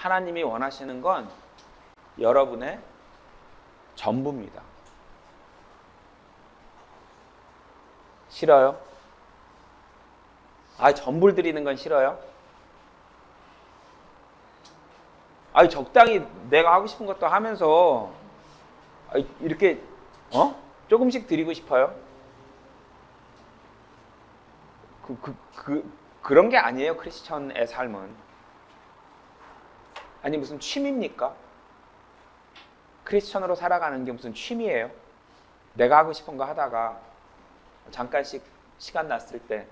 하나님이 원하시는 건 여러분의 전부입니다. 싫어요? 전부를 드리는 건 싫어요? 적당히 내가 하고 싶은 것도 하면서 이렇게 조금씩 드리고 싶어요? 그런 게 아니에요. 크리스천의 삶은. 아니 무슨 취미입니까? 크리스천으로 살아가는 게 무슨 취미예요? 내가 하고 싶은 거 하다가 잠깐씩 시간 났을 때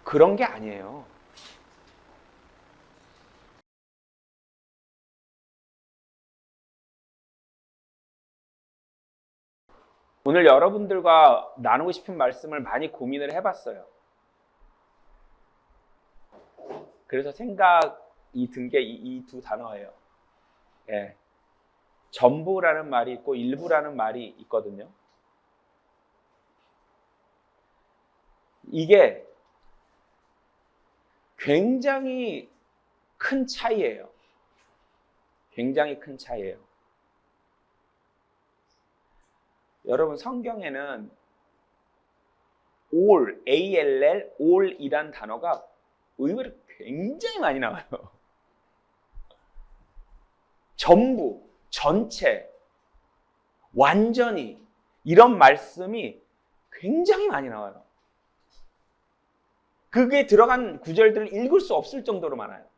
그런 게 아니에요. 오늘 여러분들과 나누고 싶은 말씀을 많이 고민을 해봤어요. 그래서 생각이 든 게 이 두 단어예요. 예. 전부라는 말이 있고 일부라는 말이 있거든요. 이게 굉장히 큰 차이예요. 굉장히 큰 차이예요. 여러분 성경에는 all, all, all이란 단어가 의외로 굉장히 많이 나와요. 전부, 전체, 완전히 이런 말씀이 굉장히 많이 나와요. 그게 들어간 구절들을 읽을 수 없을 정도로 많아요.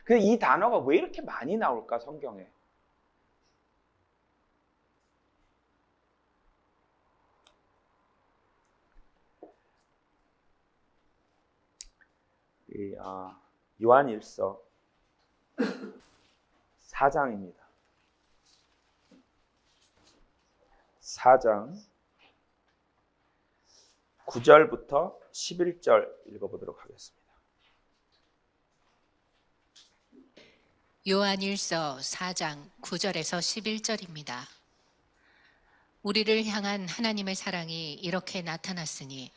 근데 이 단어가 왜 이렇게 많이 나올까, 성경에? 요한일서 4장입니다. 4장 9절부터 11절 읽어보도록 하겠습니다. 요한일서 4장 9절에서 11절입니다. 우리를 향한 하나님의 사랑이 이렇게 나타났으니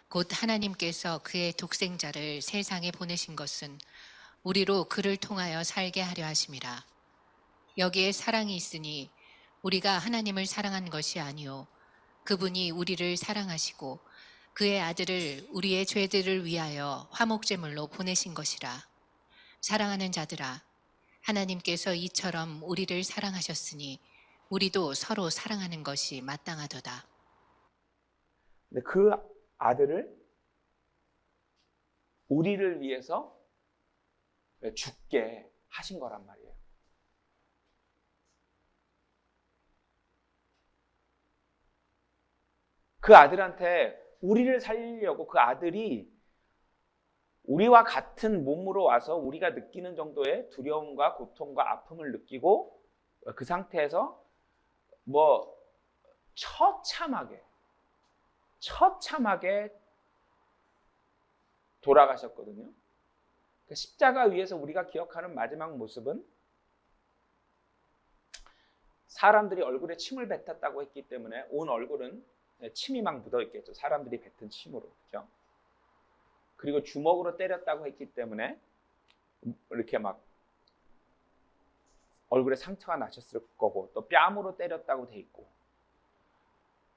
곧 하나님께서 그의 독생자를 세상에 보내신 것은 우리로 그를 통하여 살게 하려 하심이라. 여기에 사랑이 있으니 우리가 하나님을 사랑한 것이 아니요 그분이 우리를 사랑하시고 그의 아들을 우리의 죄들을 위하여 화목제물로 보내신 것이라. 사랑하는 자들아, 하나님께서 이처럼 우리를 사랑하셨으니 우리도 서로 사랑하는 것이 마땅하도다. 근데 그 아들을 우리를 위해서 죽게 하신 거란 말이에요. 그 아들한테 우리를 살리려고 그 아들이 우리와 같은 몸으로 와서 우리가 느끼는 정도의 두려움과 고통과 아픔을 느끼고 그 상태에서 처참하게 돌아가셨거든요. 십자가 위에서 우리가 기억하는 마지막 모습은 사람들이 얼굴에 침을 뱉었다고 했기 때문에 온 얼굴은 침이 막 묻어 있겠죠. 사람들이 뱉은 침으로. 그렇죠? 그리고 주먹으로 때렸다고 했기 때문에 이렇게 막 얼굴에 상처가 나셨을 거고, 또 뺨으로 때렸다고 돼 있고,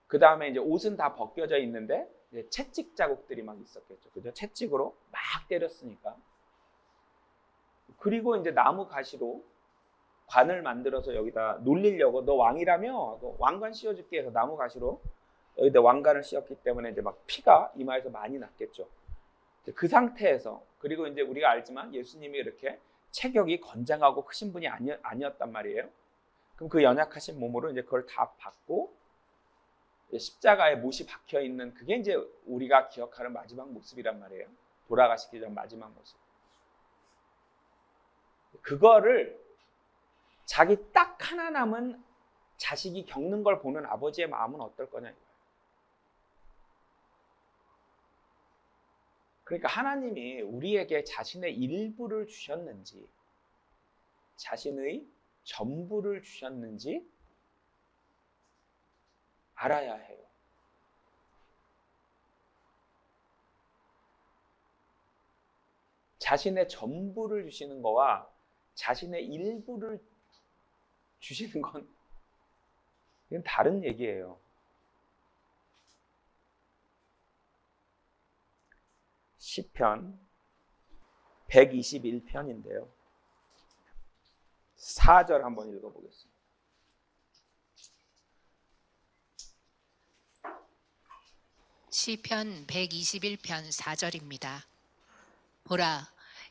그 다음에 이제 옷은 다 벗겨져 있는데 이제 채찍 자국들이 막 있었겠죠. 그죠? 채찍으로 막 때렸으니까. 그리고 이제 나무 가시로 관을 만들어서 여기다 놀리려고, 너 왕이라며 너 왕관 씌워줄게 해서 나무 가시로 여기다 왕관을 씌웠기 때문에 이제 막 피가 이마에서 많이 났겠죠. 그 상태에서, 그리고 이제 우리가 알지만 예수님이 이렇게 체격이 건장하고 크신 분이 아니었단 말이에요. 그럼 그 연약하신 몸으로 이제 그걸 다 받고 십자가에 못이 박혀 있는, 그게 이제 우리가 기억하는 마지막 모습이란 말이에요. 돌아가시기 전 마지막 모습. 그거를 자기 딱 하나 남은 자식이 겪는 걸 보는 아버지의 마음은 어떨 거냐. 그러니까 하나님이 우리에게 자신의 일부를 주셨는지, 자신의 전부를 주셨는지 알아야 해요. 자신의 전부를 주시는 거와 자신의 일부를 주시는 건 이건 다른 얘기예요. 시편 121편인데요. 4절 한번 읽어보겠습니다. 시편 121편 4절입니다. 보라,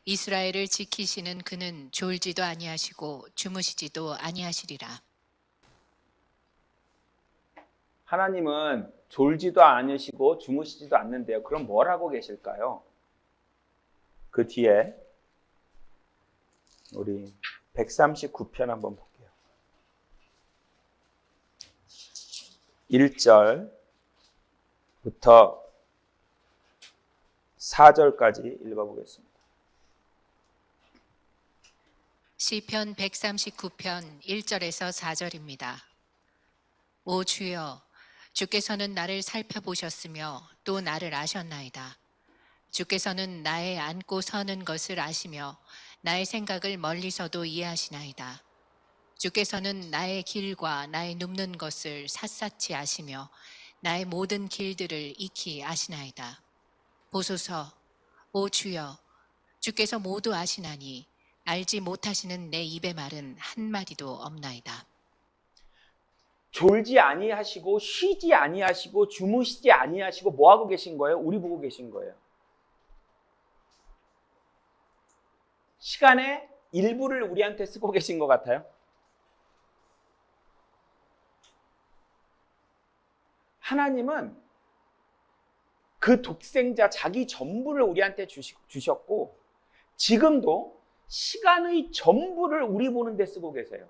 이스라엘을 지키시는 그는 졸지도 아니하시고 주무시지도 아니하시리라. 하나님은 졸지도 않으시고 주무시지도 않는데요. 그럼 뭘 하고 계실까요? 그 뒤에 우리 139편 한번 볼게요. 1절부터 4절까지 읽어보겠습니다. 시편 139편 1절에서 4절입니다. 오 주여, 주께서는 나를 살펴보셨으며 또 나를 아셨나이다. 주께서는 나의 앉고 서는 것을 아시며 나의 생각을 멀리서도 이해하시나이다. 주께서는 나의 길과 나의 눕는 것을 샅샅이 아시며 나의 모든 길들을 익히 아시나이다. 보소서, 오 주여, 주께서 모두 아시나니 알지 못하시는 내 입의 말은 한마디도 없나이다. 졸지 아니하시고 쉬지 아니하시고 주무시지 아니하시고 뭐 하고 계신 거예요? 우리 보고 계신 거예요. 시간의 일부를 우리한테 쓰고 계신 것 같아요. 하나님은 그 독생자 자기 전부를 우리한테 주셨고 지금도 시간의 전부를 우리 보는 데 쓰고 계세요.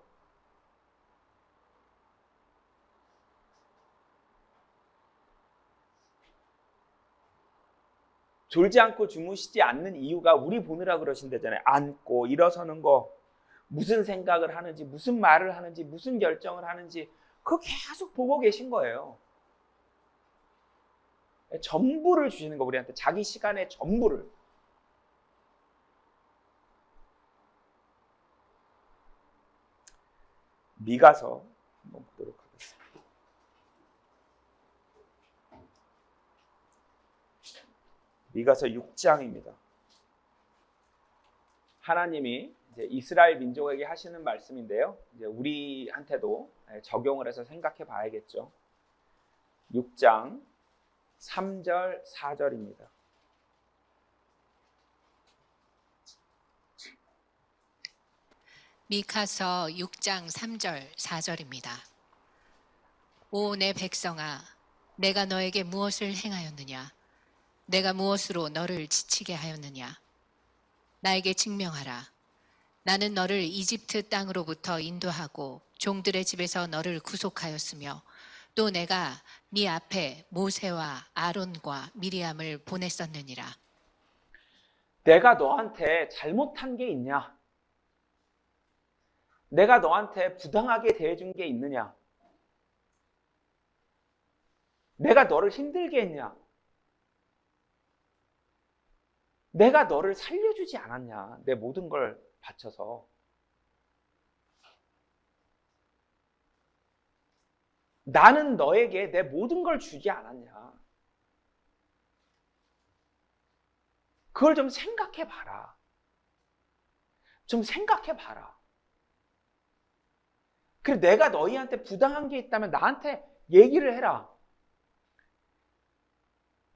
졸지 않고 주무시지 않는 이유가 우리 보느라 그러신다잖아요. 앉고 일어서는 거, 무슨 생각을 하는지, 무슨 말을 하는지, 무슨 결정을 하는지 그거 계속 보고 계신 거예요. 전부를 주시는 거, 우리한테 자기 시간의 전부를. 미가서 한번 보도록 하겠습니다. 미가서 6장입니다. 하나님이 이제 이스라엘 민족에게 하시는 말씀인데요. 이제 우리한테도 적용을 해서 생각해 봐야겠죠. 6장 3절, 4절입니다. 미카서 6장 3절, 4절입니다. 오 내 백성아, 내가 너에게 무엇을 행하였느냐? 내가 무엇으로 너를 지치게 하였느냐? 나에게 증명하라. 나는 너를 이집트 땅으로부터 인도하고 종들의 집에서 너를 구속하였으며 또 내가 네 앞에 모세와 아론과 미리암을 보냈었느니라. 내가 너한테 잘못한 게 있냐? 내가 너한테 부당하게 대해준 게 있느냐? 내가 너를 힘들게 했냐? 내가 너를 살려주지 않았냐? 내 모든 걸 바쳐서. 나는 너에게 내 모든 걸 주지 않았냐? 그걸 좀 생각해 봐라. 좀 생각해 봐라. 그래, 내가 너희한테 부당한 게 있다면 나한테 얘기를 해라.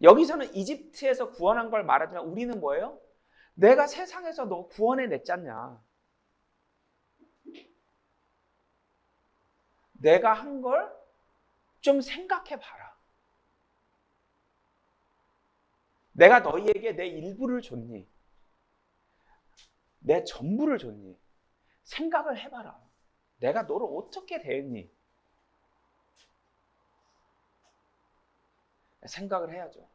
여기서는 이집트에서 구원한 걸 말하지만 우리는 뭐예요? 내가 세상에서 너 구원해 냈잖냐. 내가 한 걸 좀 생각해 봐라. 내가 너희에게 내 일부를 줬니? 내 전부를 줬니? 생각을 해봐라. 내가 너를 어떻게 대했니? 생각을 해야죠.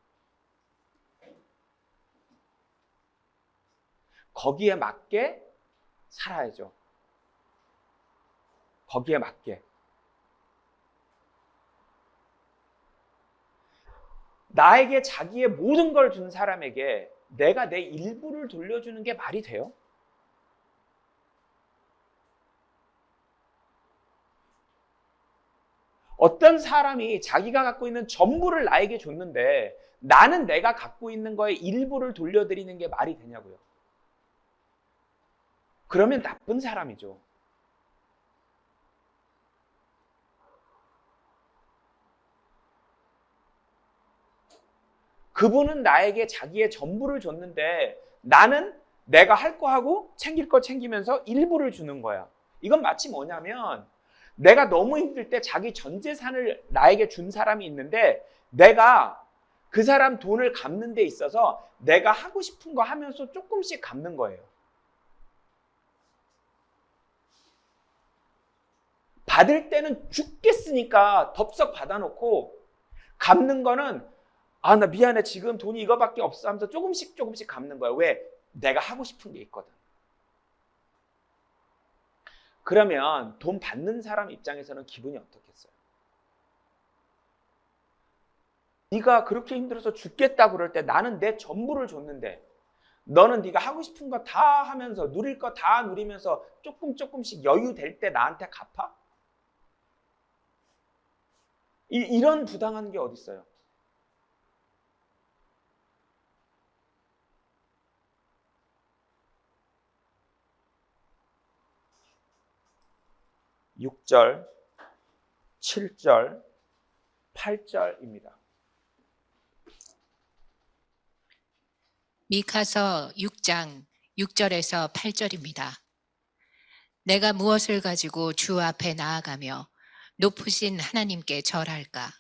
거기에 맞게 살아야죠. 거기에 맞게. 나에게 자기의 모든 걸 준 사람에게 내가 내 일부를 돌려주는 게 말이 돼요? 어떤 사람이 자기가 갖고 있는 전부를 나에게 줬는데 나는 내가 갖고 있는 거에 일부를 돌려드리는 게 말이 되냐고요. 그러면 나쁜 사람이죠. 그분은 나에게 자기의 전부를 줬는데 나는 내가 할 거 하고 챙길 거 챙기면서 일부를 주는 거야. 이건 마치 뭐냐면 내가 너무 힘들 때 자기 전 재산을 나에게 준 사람이 있는데 내가 그 사람 돈을 갚는 데 있어서 내가 하고 싶은 거 하면서 조금씩 갚는 거예요. 받을 때는 죽겠으니까 덥석 받아놓고 갚는 거는 나 미안해 지금 돈이 이거밖에 없어 하면서 조금씩 갚는 거예요. 왜? 내가 하고 싶은 게 있거든. 그러면 돈 받는 사람 입장에서는 기분이 어떻겠어요? 네가 그렇게 힘들어서 죽겠다 그럴 때 나는 내 전부를 줬는데 너는 네가 하고 싶은 거 다 하면서 누릴 거 다 누리면서 조금씩 여유 될 때 나한테 갚아? 이런 부당한 게 어디 있어요? 6절, 7절, 8절입니다. 미카서 6장 6절에서 8절입니다. 내가 무엇을 가지고 주 앞에 나아가며 높으신 하나님께 절할까?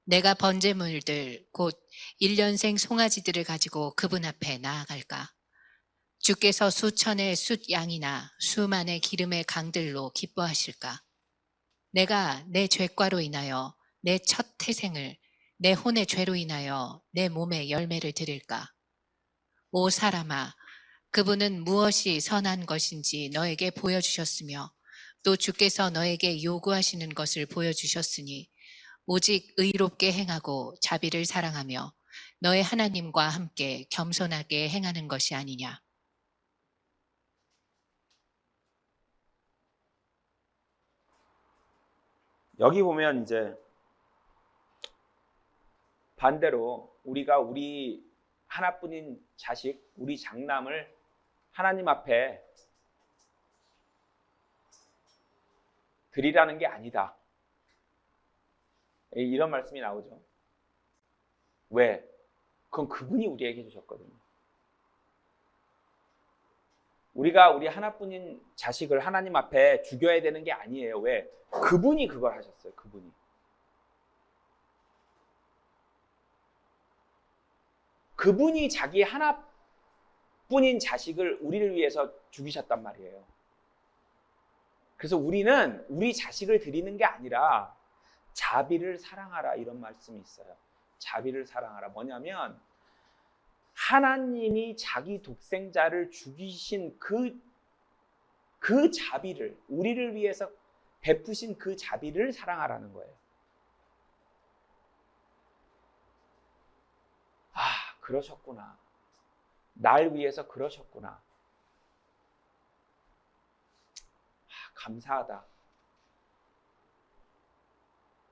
내가 번제물들 곧 1년생 송아지들을 가지고 그분 앞에 나아갈까? 주께서 수천의 숫양이나 수만의 기름의 강들로 기뻐하실까? 내가 내 죄과로 인하여 내 첫 태생을 내 혼의 죄로 인하여 내 몸에 열매를 드릴까? 오 사람아, 그분은 무엇이 선한 것인지 너에게 보여주셨으며 또 주께서 너에게 요구하시는 것을 보여주셨으니 오직 의롭게 행하고 자비를 사랑하며 너의 하나님과 함께 겸손하게 행하는 것이 아니냐. 여기 보면 이제 반대로 우리가 우리 하나뿐인 자식, 우리 장남을 하나님 앞에 드리라는 게 아니다. 이런 말씀이 나오죠. 왜? 그건 그분이 우리에게 주셨거든요. 우리가 우리 하나뿐인 자식을 하나님 앞에 죽여야 되는 게 아니에요. 왜? 그분이 그걸 하셨어요. 그분이. 그분이 자기 하나뿐인 자식을 우리를 위해서 죽이셨단 말이에요. 그래서 우리는 우리 자식을 드리는 게 아니라 자비를 사랑하라 이런 말씀이 있어요. 자비를 사랑하라. 뭐냐면 하나님이 자기 독생자를 죽이신 그 자비를 우리를 위해서 베푸신 그 자비를 사랑하라는 거예요. 그러셨구나. 날 위해서 그러셨구나. 감사하다.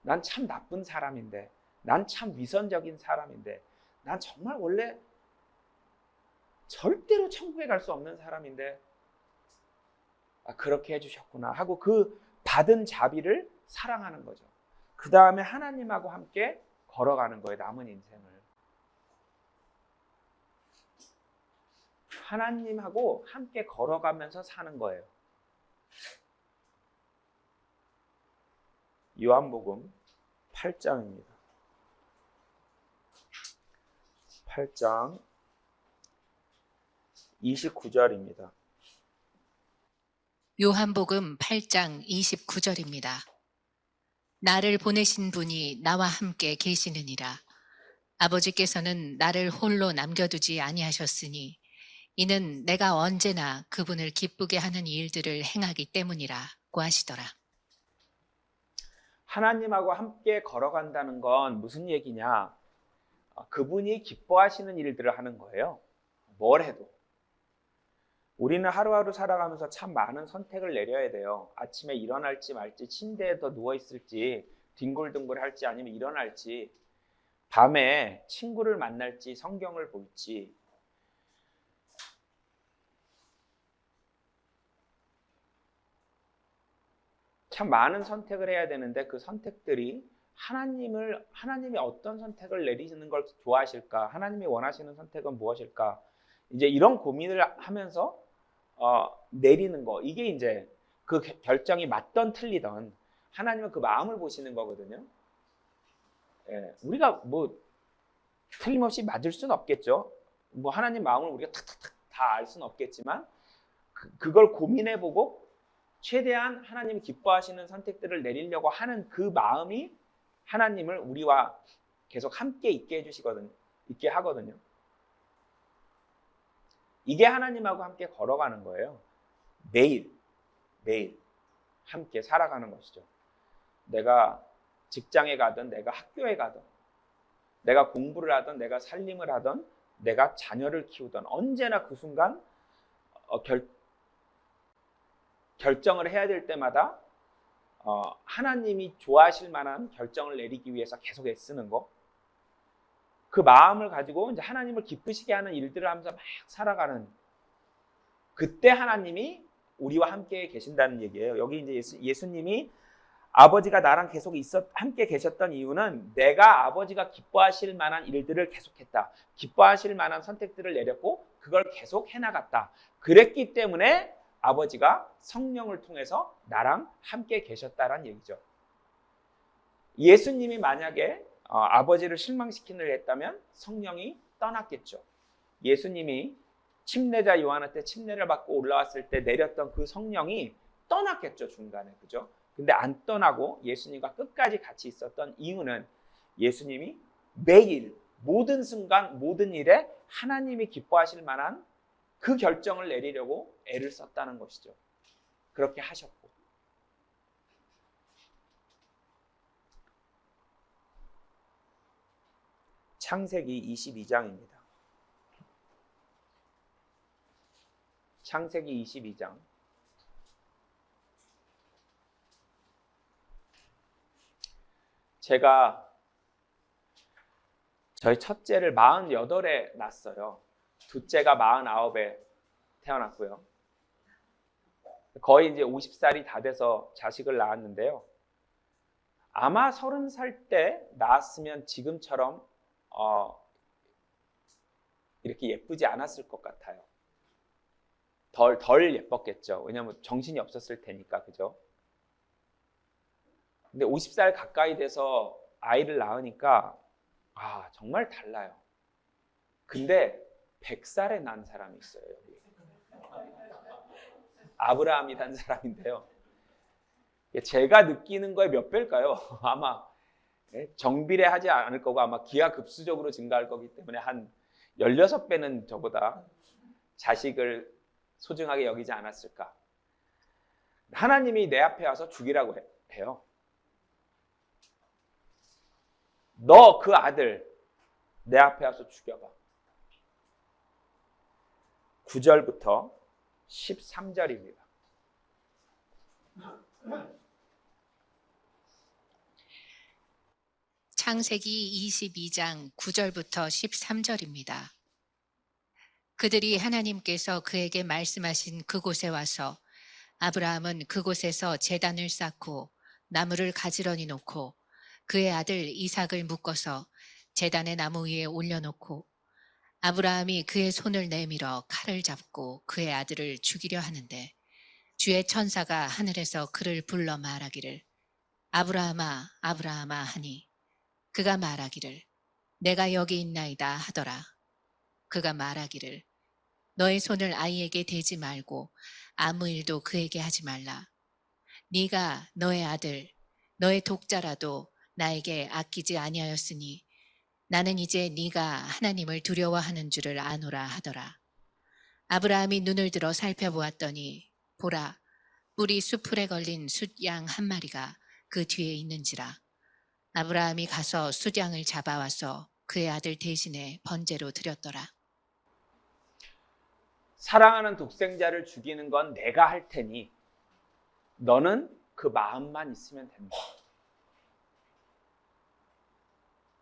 난 참 나쁜 사람인데, 난 참 위선적인 사람인데, 난 정말 원래 절대로 천국에 갈 수 없는 사람인데 그렇게 해주셨구나 하고 그 받은 자비를 사랑하는 거죠. 그 다음에 하나님하고 함께 걸어가는 거예요. 남은 인생을. 하나님하고 함께 걸어가면서 사는 거예요. 요한복음 8장입니다. 8장 29절입니다. 요한복음 8장 29절입니다. 나를 보내신 분이 나와 함께 계시느니라. 아버지께서는 나를 홀로 남겨두지 아니하셨으니 이는 내가 언제나 그분을 기쁘게 하는 일들을 행하기 때문이라고 하시더라. 하나님하고 함께 걸어간다는 건 무슨 얘기냐? 그분이 기뻐하시는 일들을 하는 거예요. 뭘 해도. 우리는 하루하루 살아가면서 참 많은 선택을 내려야 돼요. 아침에 일어날지 말지, 침대에 더 누워있을지, 뒹굴뒹굴 할지, 아니면 일어날지, 밤에 친구를 만날지, 성경을 볼지. 참 많은 선택을 해야 되는데 그 선택들이 하나님이 어떤 선택을 내리시는 걸 좋아하실까? 하나님이 원하시는 선택은 무엇일까? 이제 이런 고민을 하면서 내리는 거. 이게 이제 그 결정이 맞던 틀리던 하나님은 그 마음을 보시는 거거든요. 예, 우리가 뭐 틀림없이 맞을 수는 없겠죠. 뭐 하나님 마음을 우리가 탁탁탁 다 알 수는 없겠지만 그걸 고민해보고 최대한 하나님이 기뻐하시는 선택들을 내리려고 하는 그 마음이 하나님을 우리와 계속 함께 있게 해주시거든요. 있게 하거든요. 이게 하나님하고 함께 걸어가는 거예요. 매일 함께 살아가는 것이죠. 내가 직장에 가든 내가 학교에 가든 내가 공부를 하든 내가 살림을 하든 내가 자녀를 키우든 언제나 그 순간 결정을 해야 될 때마다 하나님이 좋아하실 만한 결정을 내리기 위해서 계속 애쓰는 거. 그 마음을 가지고 이제 하나님을 기쁘시게 하는 일들을 하면서 막 살아가는, 그때 하나님이 우리와 함께 계신다는 얘기예요. 여기 이제 예수님이 아버지가 나랑 계속 함께 계셨던 이유는 내가 아버지가 기뻐하실 만한 일들을 계속했다. 기뻐하실 만한 선택들을 내렸고 그걸 계속 해나갔다. 그랬기 때문에 아버지가 성령을 통해서 나랑 함께 계셨다라는 얘기죠. 예수님이 만약에 아버지를 실망시키는 일을 했다면 성령이 떠났겠죠. 예수님이 침례자 요한한테 침례를 받고 올라왔을 때 내렸던 그 성령이 떠났겠죠, 중간에. 그죠? 근데 안 떠나고 예수님과 끝까지 같이 있었던 이유는 예수님이 매일 모든 순간 모든 일에 하나님이 기뻐하실 만한 그 결정을 내리려고 애를 썼다는 것이죠. 그렇게 하셨고. 창세기 22장입니다. 창세기 22장. 제가 저희 첫째를 48에 낳았어요. 둘째가 49에 태어났고요. 거의 이제 50살이 다 돼서 자식을 낳았는데요. 아마 30살 때 낳았으면 지금처럼 이렇게 예쁘지 않았을 것 같아요. 덜 예뻤겠죠. 왜냐하면 정신이 없었을 테니까, 그죠? 근데 50살 가까이 돼서 아이를 낳으니까 정말 달라요. 근데 100살에 난 사람이 있어요. 여기. 아브라함이라는 사람인데요. 제가 느끼는 거에 몇 배일까요? 아마 정비례하지 않을 거고 아마 기하급수적으로 증가할 거기 때문에 한 16배는 저보다 자식을 소중하게 여기지 않았을까. 하나님이 내 앞에 와서 죽이라고 해요. 너 그 아들 내 앞에 와서 죽여봐. 9절부터 13절입니다. 창세기 22장 9절부터 13절입니다. 그들이 하나님께서 그에게 말씀하신 그곳에 와서 아브라함은 그곳에서 제단을 쌓고 나무를 가지런히 놓고 그의 아들 이삭을 묶어서 제단의 나무 위에 올려놓고 아브라함이 그의 손을 내밀어 칼을 잡고 그의 아들을 죽이려 하는데 주의 천사가 하늘에서 그를 불러 말하기를 아브라함아 아브라함아 하니 그가 말하기를 내가 여기 있나이다 하더라. 그가 말하기를 너의 손을 아이에게 대지 말고 아무 일도 그에게 하지 말라. 네가 너의 아들 너의 독자라도 나에게 아끼지 아니하였으니 나는 이제 네가 하나님을 두려워하는 줄을 아노라 하더라. 아브라함이 눈을 들어 살펴보았더니 보라 뿔이 수풀에 걸린 숫양 한 마리가 그 뒤에 있는지라. 아브라함이 가서 숫양을 잡아와서 그의 아들 대신에 번제로 드렸더라. 사랑하는 독생자를 죽이는 건 내가 할 테니 너는 그 마음만 있으면 된다.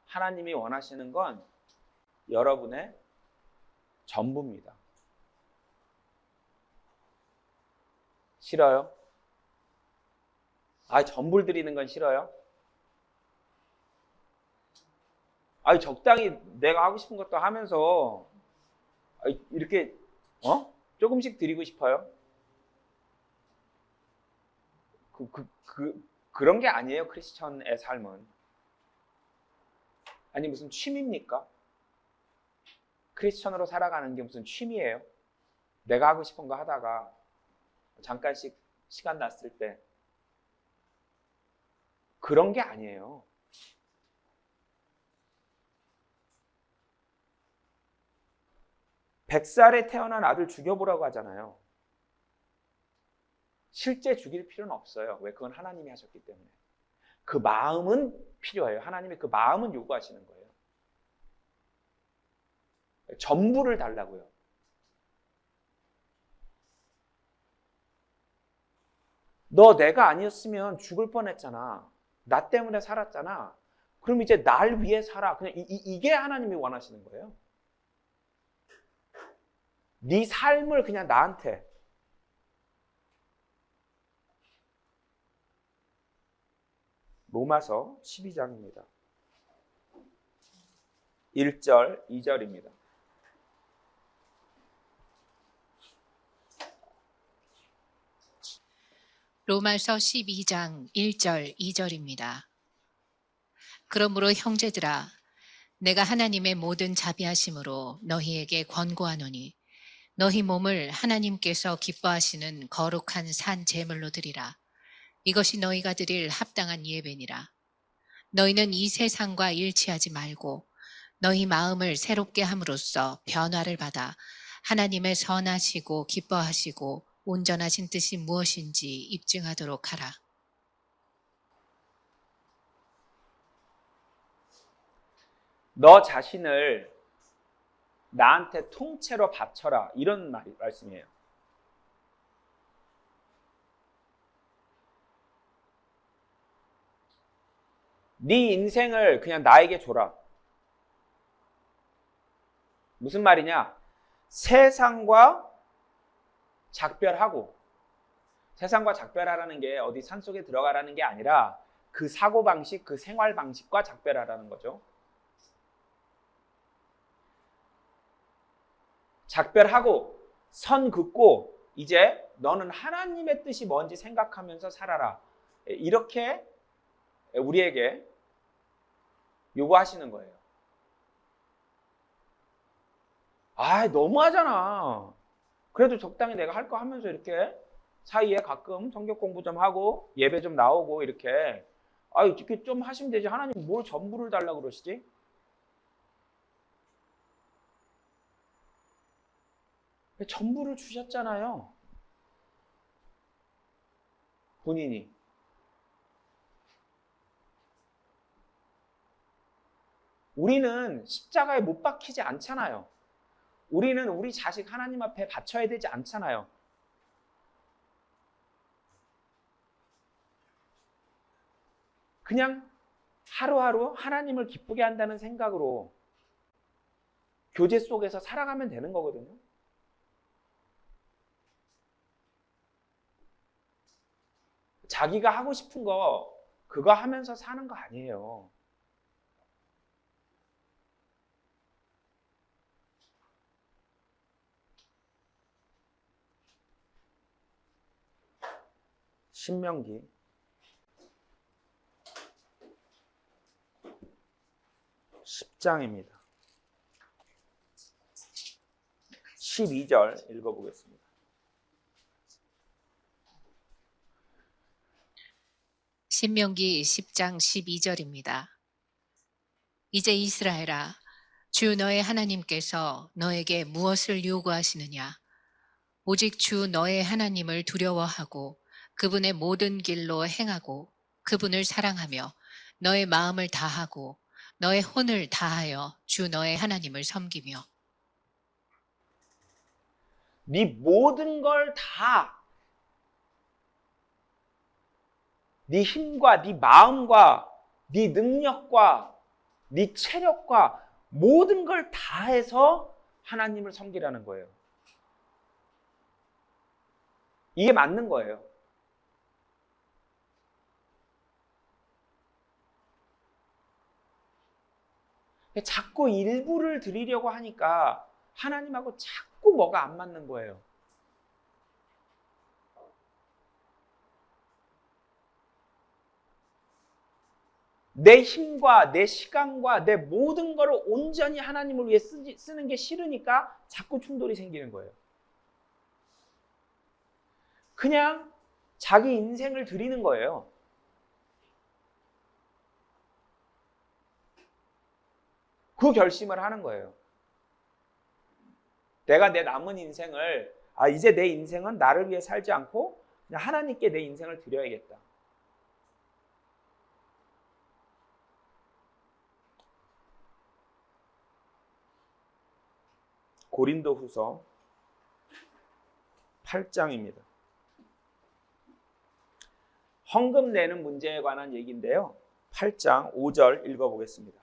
하나님이 원하시는 건 여러분의 전부입니다. 싫어요? 전부를 드리는 건 싫어요? 적당히 내가 하고 싶은 것도 하면서 이렇게 조금씩 드리고 싶어요? 그런 게 아니에요. 크리스천의 삶은. 아니 무슨 취미입니까? 크리스천으로 살아가는 게 무슨 취미예요? 내가 하고 싶은 거 하다가 잠깐씩 시간 났을 때 그런 게 아니에요. 백살에 태어난 아들 죽여보라고 하잖아요. 실제 죽일 필요는 없어요. 왜? 그건 하나님이 하셨기 때문에. 그 마음은 필요해요. 하나님이 그 마음은 요구하시는 거예요. 전부를 달라고요. 너 내가 아니었으면 죽을 뻔했잖아. 나 때문에 살았잖아. 그럼 이제 날 위해 살아. 그냥 이게 하나님이 원하시는 거예요. 네 삶을 그냥 나한테. 로마서 12장입니다. 1절, 2절입니다. 로마서 12장 1절 2절입니다. 그러므로 형제들아 내가 하나님의 모든 자비하심으로 너희에게 권고하노니 너희 몸을 하나님께서 기뻐하시는 거룩한 산 제물로 드리라. 이것이 너희가 드릴 합당한 예배니라. 너희는 이 세상과 일치하지 말고 너희 마음을 새롭게 함으로써 변화를 받아 하나님의 선하시고 기뻐하시고 온전하신 뜻이 무엇인지 입증하도록 하라. 너 자신을 나한테 통째로 바쳐라. 이런 말씀이에요. 네 인생을 그냥 나에게 줘라. 무슨 말이냐? 세상과 작별하고, 세상과 작별하라는 게 어디 산속에 들어가라는 게 아니라 그 사고방식, 그 생활방식과 작별하라는 거죠. 작별하고 선 긋고 이제 너는 하나님의 뜻이 뭔지 생각하면서 살아라. 이렇게 우리에게 요구하시는 거예요. 너무하잖아. 그래도 적당히 내가 할 거 하면서 이렇게 사이에 가끔 성경 공부 좀 하고 예배 좀 나오고 이렇게 이렇게 좀 하시면 되지. 하나님 뭘 전부를 달라고 그러시지? 전부를 주셨잖아요. 본인이. 우리는 십자가에 못 박히지 않잖아요. 우리는 우리 자식 하나님 앞에 바쳐야 되지 않잖아요. 그냥 하루하루 하나님을 기쁘게 한다는 생각으로 교제 속에서 살아가면 되는 거거든요. 자기가 하고 싶은 거 그거 하면서 사는 거 아니에요. 신명기 10장입니다. 12절 읽어보겠습니다. 신명기 10장 12절입니다. 이제 이스라엘아, 주 너의 하나님께서 너에게 무엇을 요구하시느냐? 오직 주 너의 하나님을 두려워하고 그분의 모든 길로 행하고 그분을 사랑하며 너의 마음을 다하고 너의 혼을 다하여 주 너의 하나님을 섬기며. 네 모든 걸 다, 네 힘과 네 마음과 네 능력과 네 체력과 모든 걸 다해서 하나님을 섬기라는 거예요. 이게 맞는 거예요. 자꾸 일부를 드리려고 하니까 하나님하고 자꾸 뭐가 안 맞는 거예요. 내 힘과 내 시간과 내 모든 것을 온전히 하나님을 위해 쓰는 게 싫으니까 자꾸 충돌이 생기는 거예요. 그냥 자기 인생을 드리는 거예요. 그 결심을 하는 거예요. 내가 내 남은 인생을, 이제 내 인생은 나를 위해 살지 않고 그냥 하나님께 내 인생을 드려야겠다. 고린도후서 8장입니다. 헌금 내는 문제에 관한 얘기인데요. 8장 5절 읽어보겠습니다.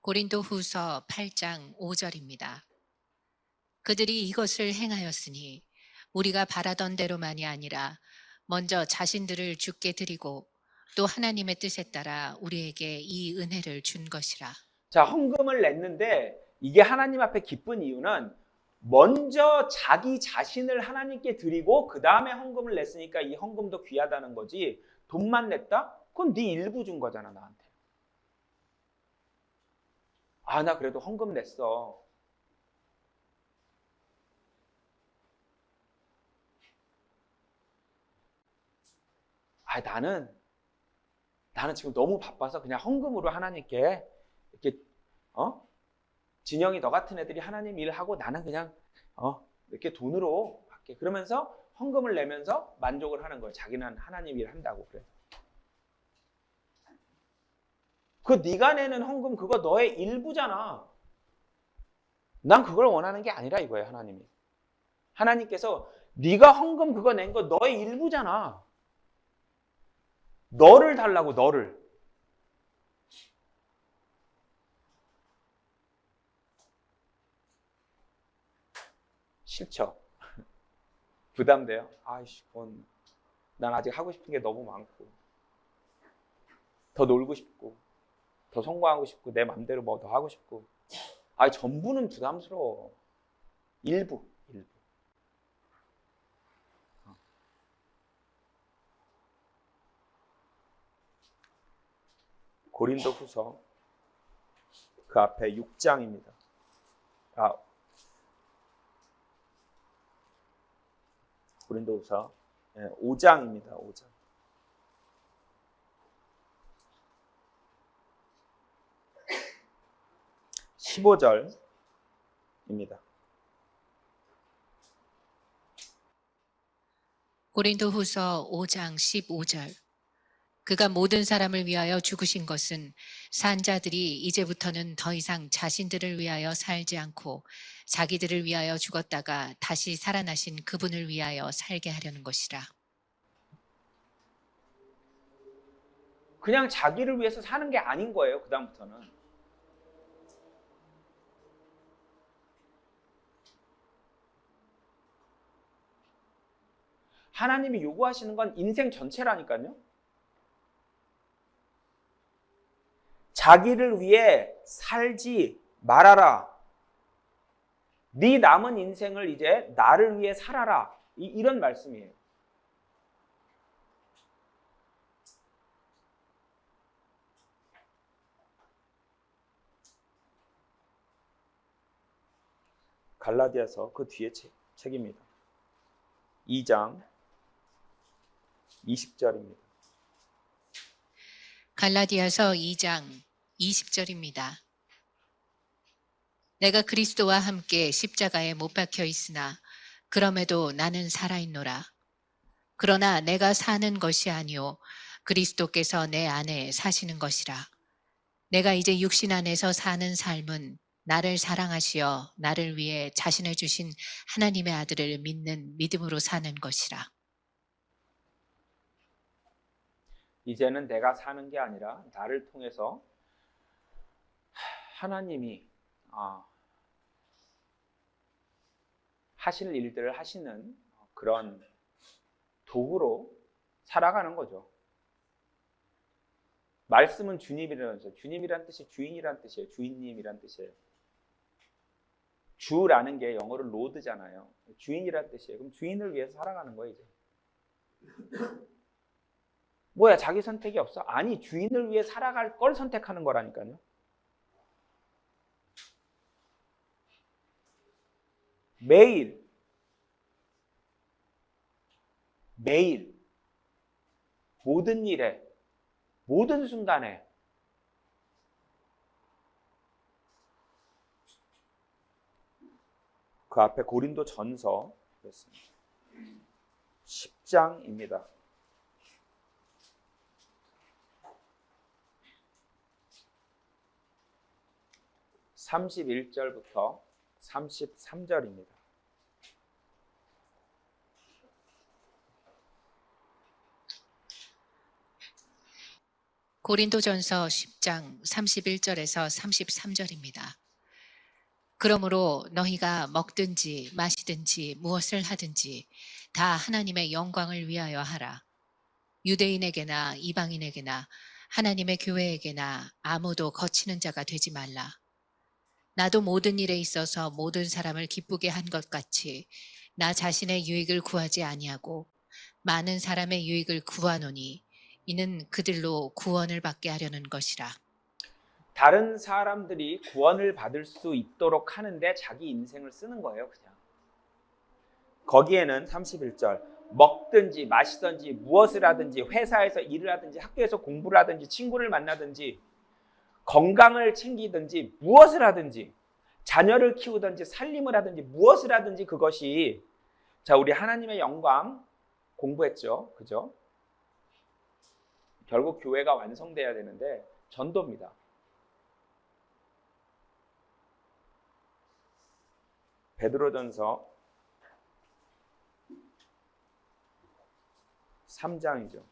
고린도후서 8장 5절입니다. 그들이 이것을 행하였으니 우리가 바라던 대로만이 아니라 먼저 자신들을 주께 드리고 또 하나님의 뜻에 따라 우리에게 이 은혜를 준 것이라. 자, 헌금을 냈는데 이게 하나님 앞에 기쁜 이유는 먼저 자기 자신을 하나님께 드리고 그 다음에 헌금을 냈으니까 이 헌금도 귀하다는 거지. 돈만 냈다? 그건 네 일부 준 거잖아, 나한테. 나 그래도 헌금 냈어. 나는 지금 너무 바빠서 그냥 헌금으로 하나님께 이렇게, 진영이 너 같은 애들이 하나님 일하고 나는 그냥, 이렇게 돈으로 받게. 그러면서 헌금을 내면서 만족을 하는 거예요. 자기는 하나님 일 한다고. 그래. 그 네가 내는 헌금 그거 너의 일부잖아. 난 그걸 원하는 게 아니라 이거예요, 하나님이. 하나님께서 네가 헌금 그거 낸 거 너의 일부잖아. 너를 달라고, 너를. 싫죠? 부담돼요? 그건 난 아직 하고 싶은 게 너무 많고 더 놀고 싶고 더 성공하고 싶고 내 맘대로 뭐 더 하고 싶고 전부는 부담스러워. 일부. 고린도후서 그 앞에 6장입니다. 고린도후서 5장입니다. 5장. 15절입니다. 고린도후서 5장 15절. 그가 모든 사람을 위하여 죽으신 것은 산자들이 이제부터는 더 이상 자신들을 위하여 살지 않고 자기들을 위하여 죽었다가 다시 살아나신 그분을 위하여 살게 하려는 것이라. 그냥 자기를 위해서 사는 게 아닌 거예요. 그 다음부터는. 하나님이 요구하시는 건 인생 전체라니까요. 자기를 위해 살지 말아라. 네 남은 인생을 이제 나를 위해 살아라. 이런 말씀이에요. 갈라디아서 그 뒤에 책입니다. 2장 20절입니다. 갈라디아서 2장 20절입니다. 내가 그리스도와 함께 십자가에 못 박혀 있으나 그럼에도 나는 살아있노라. 그러나 내가 사는 것이 아니요 그리스도께서 내 안에 사시는 것이라. 내가 이제 육신 안에서 사는 삶은 나를 사랑하시어 나를 위해 자신을 주신 하나님의 아들을 믿는 믿음으로 사는 것이라. 이제는 내가 사는 게 아니라 나를 통해서 하나님이 하실 일들을 하시는 그런 도구로 살아가는 거죠. 말씀은 주님이라는 뜻이에요. 주님이란 뜻이 주인이란 뜻이에요. 주인님이란 뜻이에요. 주라는 게 영어로 로드잖아요. 주인이란 뜻이에요. 그럼 주인을 위해서 살아가는 거예요, 이제. 뭐야, 자기 선택이 없어? 아니, 주인을 위해 살아갈 걸 선택하는 거라니까요. 매일 모든 일에 모든 순간에 그 앞에 고린도 전서 10장입니다. 31절부터 33절입니다. 고린도전서 10장 31절에서 33절입니다. 그러므로 너희가 먹든지 마시든지 무엇을 하든지 다 하나님의 영광을 위하여 하라. 유대인에게나 이방인에게나 하나님의 교회에게나 아무도 거치는 자가 되지 말라. 나도 모든 일에 있어서 모든 사람을 기쁘게 한 것 같이 나 자신의 유익을 구하지 아니하고 많은 사람의 유익을 구하노니 이는 그들로 구원을 받게 하려는 것이라. 다른 사람들이 구원을 받을 수 있도록 하는데 자기 인생을 쓰는 거예요, 그냥. 거기에는 31절 먹든지 마시든지 무엇을 하든지 회사에서 일을 하든지 학교에서 공부를 하든지 친구를 만나든지 건강을 챙기든지 무엇을 하든지 자녀를 키우든지 살림을 하든지 무엇을 하든지 그것이 자, 우리 하나님의 영광 공부했죠, 그죠? 결국 교회가 완성돼야 되는데 전도입니다. 베드로전서 3장이죠.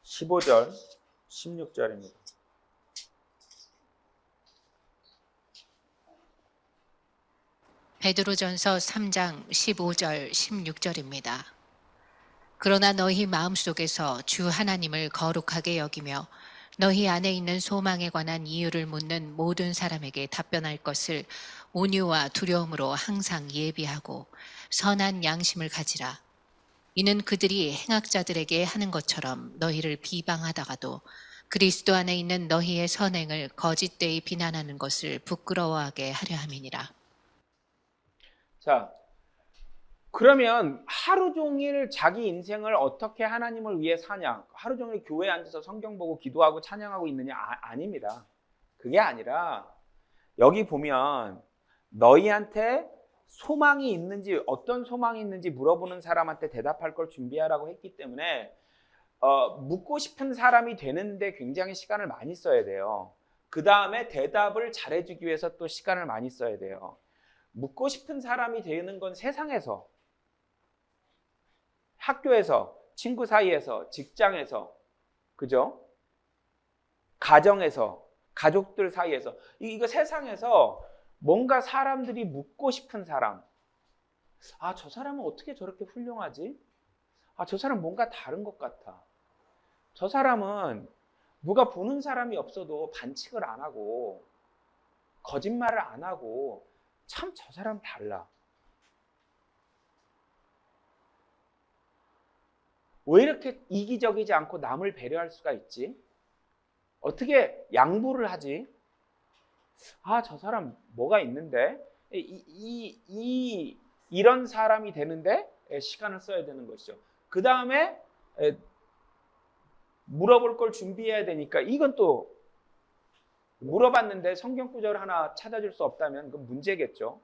15절, 16절입니다. 베드로전서 3장 15절 16절입니다. 그러나 너희 마음속에서 주 하나님을 거룩하게 여기며 너희 안에 있는 소망에 관한 이유를 묻는 모든 사람에게 답변할 것을 온유와 두려움으로 항상 예비하고 선한 양심을 가지라. 이는 그들이 행악자들에게 하는 것처럼 너희를 비방하다가도 그리스도 안에 있는 너희의 선행을 거짓되이 비난하는 것을 부끄러워하게 하려 함이니라. 자, 그러면 하루 종일 자기 인생을 어떻게 하나님을 위해 사냐? 하루 종일 교회에 앉아서 성경 보고 기도하고 찬양하고 있느냐? 아닙니다. 그게 아니라 여기 보면 너희한테 소망이 있는지 어떤 소망이 있는지 물어보는 사람한테 대답할 걸 준비하라고 했기 때문에 묻고 싶은 사람이 되는데 굉장히 시간을 많이 써야 돼요. 그 다음에 대답을 잘해주기 위해서 또 시간을 많이 써야 돼요. 묻고 싶은 사람이 되는 건 세상에서, 학교에서, 친구 사이에서, 직장에서, 그죠? 가정에서, 가족들 사이에서, 이거 세상에서 뭔가 사람들이 묻고 싶은 사람. 아, 저 사람은 어떻게 저렇게 훌륭하지? 아, 저 사람 뭔가 다른 것 같아. 저 사람은 누가 보는 사람이 없어도 반칙을 안 하고 거짓말을 안 하고 참 저 사람 달라. 왜 이렇게 이기적이지 않고 남을 배려할 수가 있지? 어떻게 양보를 하지? 아, 저 사람 뭐가 있는데? 이런 사람이 되는데 시간을 써야 되는 것이죠. 그 다음에 물어볼 걸 준비해야 되니까 이건 또 물어봤는데 성경 구절 하나 찾아줄 수 없다면 그건 문제겠죠.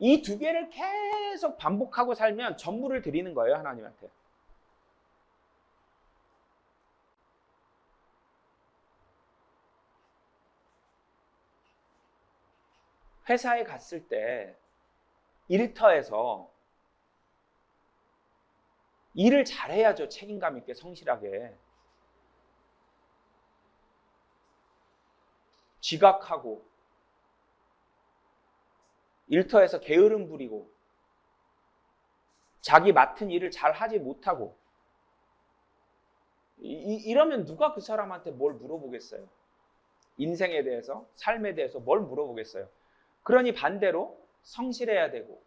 이 두 개를 계속 반복하고 살면 전부를 드리는 거예요, 회사에 갔을 때 일터에서 일을 잘해야죠. 책임감 있게, 성실하게. 지각하고 일터에서 게으름 부리고 자기 맡은 일을 잘 하지 못하고 이러면 누가 그 사람한테 뭘 물어보겠어요? 인생에 대해서, 삶에 대해서 뭘 물어보겠어요? 그러니 반대로 성실해야 되고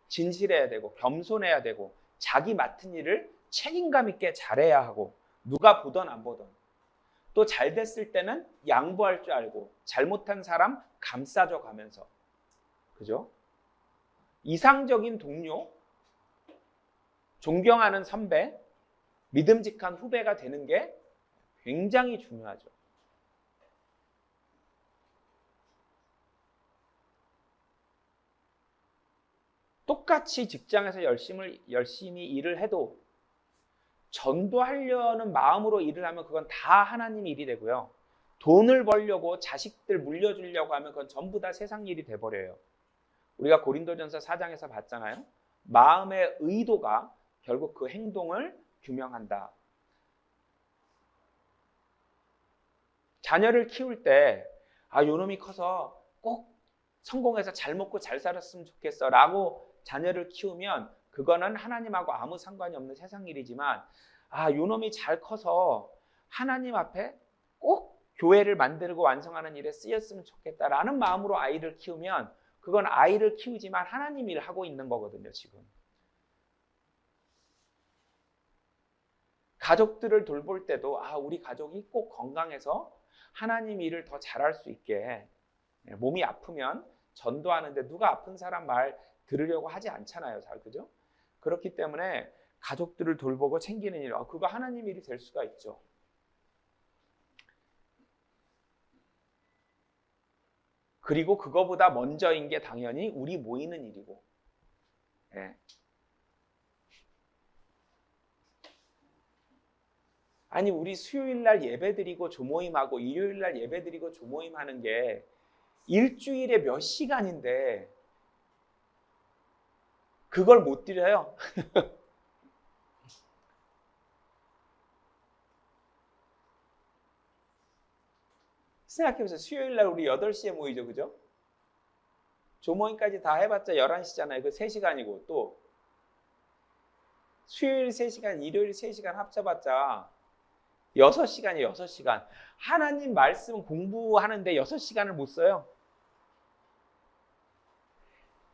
진실해야 되고 겸손해야 되고 자기 맡은 일을 책임감 있게 잘해야 하고 누가 보던 안 보던 또 잘 됐을 때는 양보할 줄 알고 잘못한 사람 감싸줘 가면서 그죠? 이상적인 동료, 존경하는 선배, 믿음직한 후배가 되는 게 굉장히 중요하죠. 똑같이 직장에서 열심히 일을 해도 전도하려는 마음으로 일을 하면 그건 다 하나님 일이 되고요. 돈을 벌려고 자식들 물려주려고 하면 그건 전부 다 세상 일이 돼버려요. 우리가 고린도전서 4장에서 봤잖아요. 마음의 의도가 결국 그 행동을 규명한다. 자녀를 키울 때 요놈이 커서 꼭 성공해서 잘 먹고 잘 살았으면 좋겠어 라고 자녀를 키우면 그거는 하나님하고 아무 상관이 없는 세상 일이지만 요놈이 잘 커서 하나님 앞에 꼭 교회를 만들고 완성하는 일에 쓰였으면 좋겠다라는 마음으로 아이를 키우면 그건 아이를 키우지만 하나님 일을 하고 있는 거거든요. 지금 가족들을 돌볼 때도 우리 가족이 꼭 건강해서 하나님 일을 더 잘할 수 있게 몸이 아프면 전도하는데 누가 아픈 사람 말 들으려고 하지 않잖아요. 잘 그죠? 그렇기 때문에 가족들을 돌보고 챙기는 일, 그거 하나님 일이 될 수가 있죠. 그리고 그거보다 먼저인 게 당연히 우리 모이는 일이고. 예. 아니 우리 수요일 날 예배드리고 조모임하고 일요일 날 예배드리고 조모임하는 게 일주일에 몇 시간인데 그걸 못 드려요. 생각해보세요. 수요일 날 우리 8시에 모이죠. 그죠? 조모임까지 다 해봤자 11시잖아요. 그 3시간이고 또 수요일 3시간, 일요일 3시간 합쳐봤자 6시간이에요. 6시간. 하나님 말씀 공부하는데 6시간을 못 써요.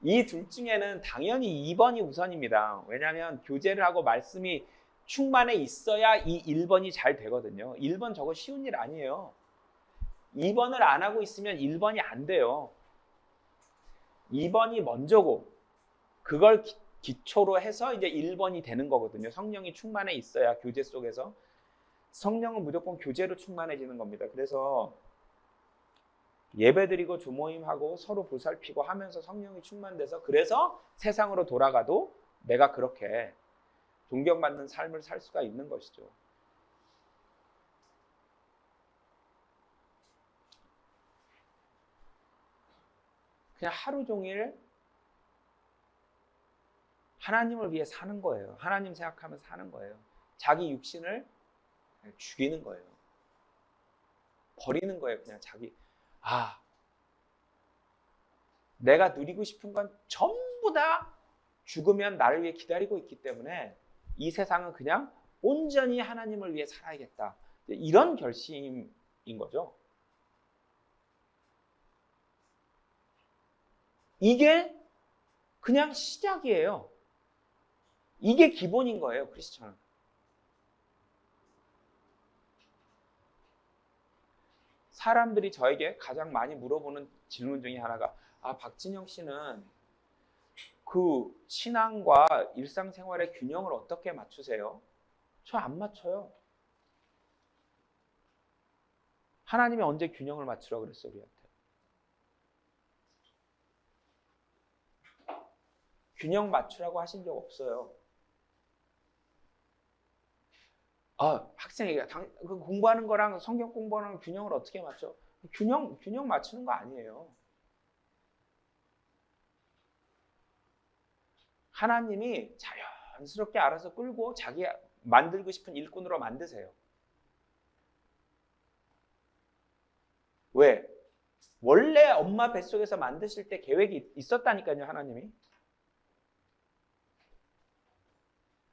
이 둘 중에는 당연히 2번이 우선입니다. 왜냐하면 교제를 하고 말씀이 충만해 있어야 이 1번이 잘 되거든요. 1번 저거 쉬운 일 아니에요. 2번을 안 하고 있으면 1번이 안 돼요. 2번이 먼저고 그걸 기초로 해서 이제 1번이 되는 거거든요. 성령이 충만해 있어야 교제 속에서. 성령은 무조건 교제로 충만해지는 겁니다. 그래서 예배드리고 조모임하고 서로 보살피고 하면서 성령이 충만돼서 그래서 세상으로 돌아가도 내가 그렇게 존경받는 삶을 살 수가 있는 것이죠. 그냥 하루 종일 하나님을 위해 사는 거예요. 하나님 생각하면서 사는 거예요. 자기 육신을 죽이는 거예요. 버리는 거예요. 그냥 자기 내가 누리고 싶은 건 전부 다 죽으면 나를 위해 기다리고 있기 때문에 이 세상은 그냥 온전히 하나님을 위해 살아야겠다. 이런 결심인 거죠. 이게 그냥 시작이에요. 이게 기본인 거예요. 크리스천은. 사람들이 저에게 가장 많이 물어보는 질문 중에 하나가 박진영 씨는 그 신앙과 일상생활의 균형을 어떻게 맞추세요? 저 안 맞춰요. 하나님이 언제 균형을 맞추라고 그랬어 우리한테? 균형 맞추라고 하신 적 없어요. 학생이 공부하는 거랑 성경 공부하는 균형을 어떻게 맞춰? 균형 맞추는 거 아니에요. 하나님이 자연스럽게 알아서 끌고 자기 만들고 싶은 일꾼으로 만드세요. 왜? 원래 엄마 뱃속에서 만드실 때 계획이 있었다니까요, 하나님이.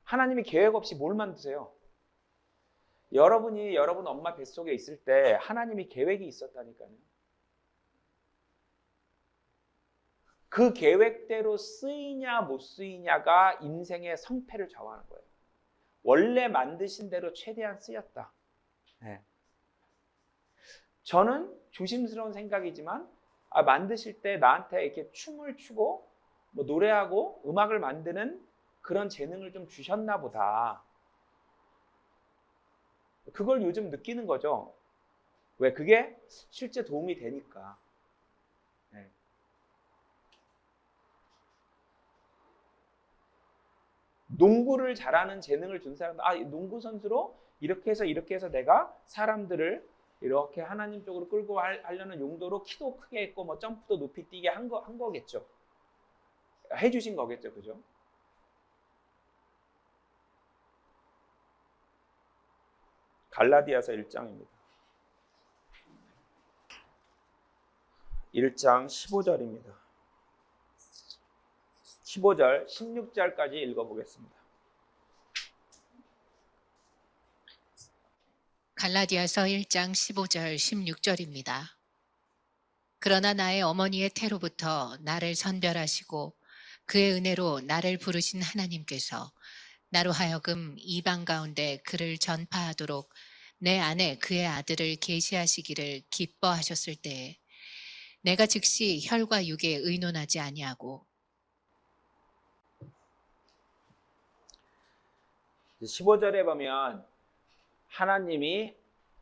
하나님이 계획 없이 뭘 만드세요? 여러분이 여러분 엄마 뱃속에 있을 때 하나님이 계획이 있었다니까요. 그 계획대로 쓰이냐 못 쓰이냐가 인생의 성패를 좌우하는 거예요. 원래 만드신 대로 최대한 쓰였다. 네. 저는 조심스러운 생각이지만 만드실 때 나한테 이렇게 춤을 추고 뭐 노래하고 음악을 만드는 그런 재능을 좀 주셨나 보다. 그걸 요즘 느끼는 거죠. 왜? 그게 실제 도움이 되니까. 네. 농구를 잘하는 재능을 준 사람들, 농구 선수로 이렇게 해서 내가 사람들을 이렇게 하나님 쪽으로 끌고 하려는 용도로 키도 크게 했고 뭐 점프도 높이 뛰게 한 거겠죠. 해주신 거겠죠, 그죠? 갈라디아서 1장입니다. 1장 15절입니다. 15절, 16절까지 읽어보겠습니다. 갈라디아서 1장 15절 16절입니다. 그러나 나의 어머니의 태로부터 나를 선별하시고 그의 은혜로 나를 부르신 하나님께서 나로 하여금 이방 가운데 그를 전파하도록 내 안에 그의 아들을 계시하시기를 기뻐하셨을 때에 내가 즉시 혈과 육에 의논하지 아니하고 15절에 보면 하나님이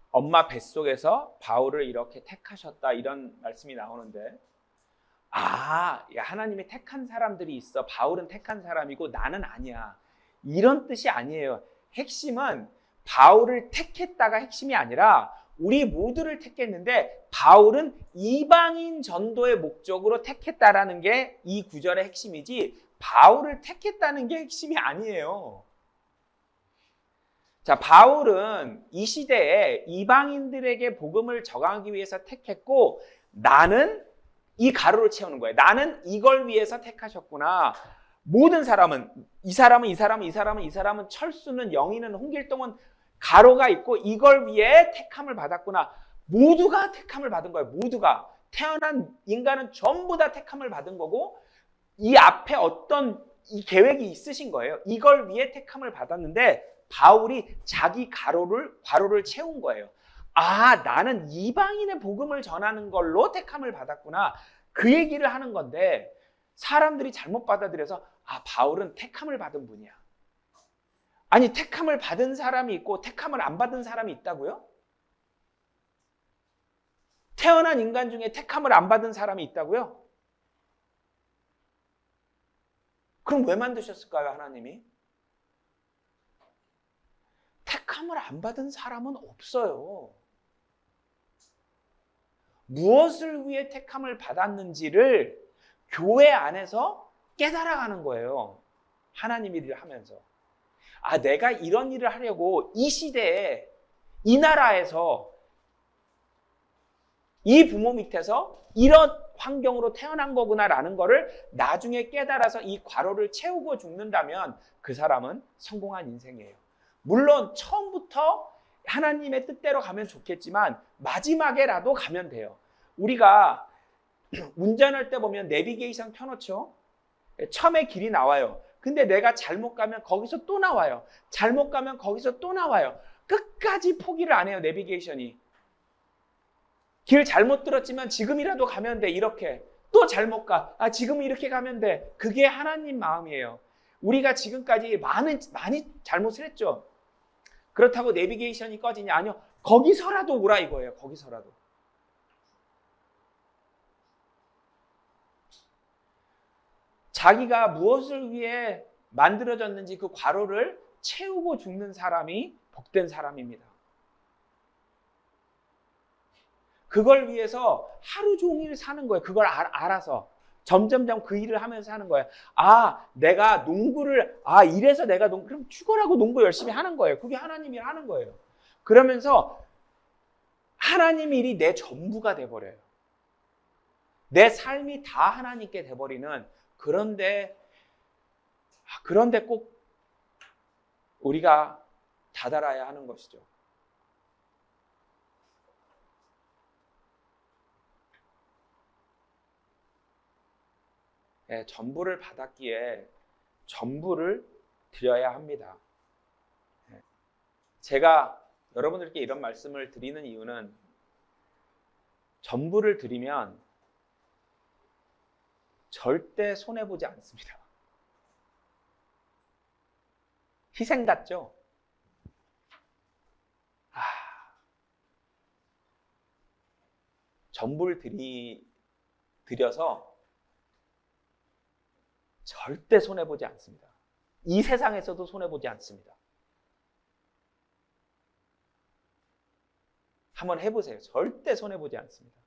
엄마 뱃속에서 바울을 이렇게 택하셨다 이런 말씀이 나오는데 하나님이 택한 사람들이 있어. 바울은 택한 사람이고 나는 아니야. 이런 뜻이 아니에요. 핵심은 바울을 택했다가 핵심이 아니라 우리 모두를 택했는데 바울은 이방인 전도의 목적으로 택했다라는 게 이 구절의 핵심이지 바울을 택했다는 게 핵심이 아니에요. 자, 바울은 이 시대에 이방인들에게 복음을 전하기 위해서 택했고 나는 이 가로를 채우는 거예요. 나는 이걸 위해서 택하셨구나. 모든 사람은 이 사람은 철수는 영희는 홍길동은 가로가 있고 이걸 위해 택함을 받았구나. 모두가 택함을 받은 거예요. 모두가. 태어난 인간은 전부 다 택함을 받은 거고 이 앞에 어떤 이 계획이 있으신 거예요. 이걸 위해 택함을 받았는데 바울이 자기 괄호를 채운 거예요. 나는 이방인의 복음을 전하는 걸로 택함을 받았구나. 그 얘기를 하는 건데 사람들이 잘못 받아들여서 바울은 택함을 받은 분이야. 아니, 택함을 받은 사람이 있고 택함을 안 받은 사람이 있다고요? 태어난 인간 중에 택함을 안 받은 사람이 있다고요? 그럼 왜 만드셨을까요, 하나님이? 택함을 안 받은 사람은 없어요. 무엇을 위해 택함을 받았는지를 교회 안에서 깨달아가는 거예요. 하나님 일을 하면서. 내가 이런 일을 하려고 이 시대에 이 나라에서 이 부모 밑에서 이런 환경으로 태어난 거구나라는 거를 나중에 깨달아서 이 괄호를 채우고 죽는다면 그 사람은 성공한 인생이에요. 물론 처음부터 하나님의 뜻대로 가면 좋겠지만 마지막에라도 가면 돼요. 우리가 운전할 때 보면 내비게이션 켜놓죠. 처음에 길이 나와요. 근데 내가 잘못 가면 거기서 또 나와요. 잘못 가면 거기서 또 나와요. 끝까지 포기를 안 해요, 내비게이션이. 길 잘못 들었지만 지금이라도 가면 돼, 이렇게. 또 잘못 가. 지금 이렇게 가면 돼. 그게 하나님 마음이에요. 우리가 지금까지 많이 잘못을 했죠. 그렇다고 내비게이션이 꺼지냐? 아니요. 거기서라도 오라 이거예요. 거기서라도. 자기가 무엇을 위해 만들어졌는지 그 괄호를 채우고 죽는 사람이 복된 사람입니다. 그걸 위해서 하루 종일 사는 거예요. 그걸 알아서. 점점점 그 일을 하면서 하는 거예요. 내가 농구를 이래서 내가 그럼 죽어라고 농구 열심히 하는 거예요. 그게 하나님 일 하는 거예요. 그러면서 하나님 일이 내 전부가 돼버려요. 내 삶이 다 하나님께 돼버리는 그런데 꼭 우리가 다달아야 하는 것이죠. 네, 전부를 받았기에 전부를 드려야 합니다. 제가 여러분들께 이런 말씀을 드리는 이유는 전부를 드리면 절대 손해보지 않습니다. 희생 같죠? 전부를 드려서 절대 손해보지 않습니다. 이 세상에서도 손해보지 않습니다. 한번 해보세요. 절대 손해보지 않습니다.